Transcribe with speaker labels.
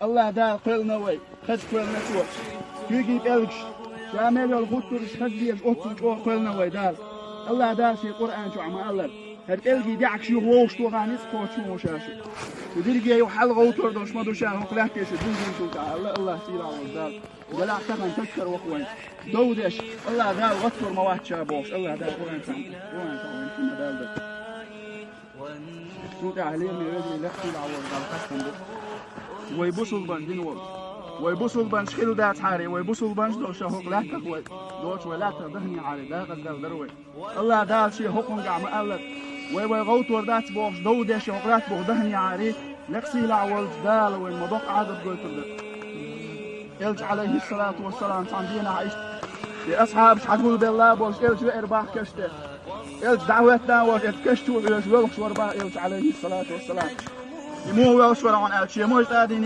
Speaker 1: الله دا قلنا وي خد قلنا شو يجي بيلكش شامل الغطرش خديش أطلق قلنا وي دال الله دا شي قرآن شو عم الله هتلقي دعك شي غوش تو غانيس خوش مو شاشي وديرجي يحل غوتر دوش ما دوشان وقلاك كيش دين تو تعالى الله سيرا وزال ولا اعتقد تذكر واخوين دودش الله دا غطر مواحد شابوش الله دا قرآن سام قرآن سام محمد دال سوق عليه اللي يجي لحي العوض على حسن ده ويبوسوا البنج دينور ويبوسوا البنج خلو دات حاري ويبوسوا البنج دو شهوق لا تخوي دوش ولا تدهني على دا قدر دروي الله دال شي حكم قام الله وي غوت وردات بوش دودش وقرات بو دهني عاري لقسي العوض دال والمضوق عادت قلت له يلج عليه الصلاة والسلام عندنا عيش لأصحاب حقول بالله بوش يلج بإرباح كشته يلج دعوتنا وكشتوا يلج ولخش ورباح يلج عليه الصلاة والسلام يمو ويوش ورعون ألشي موش تادين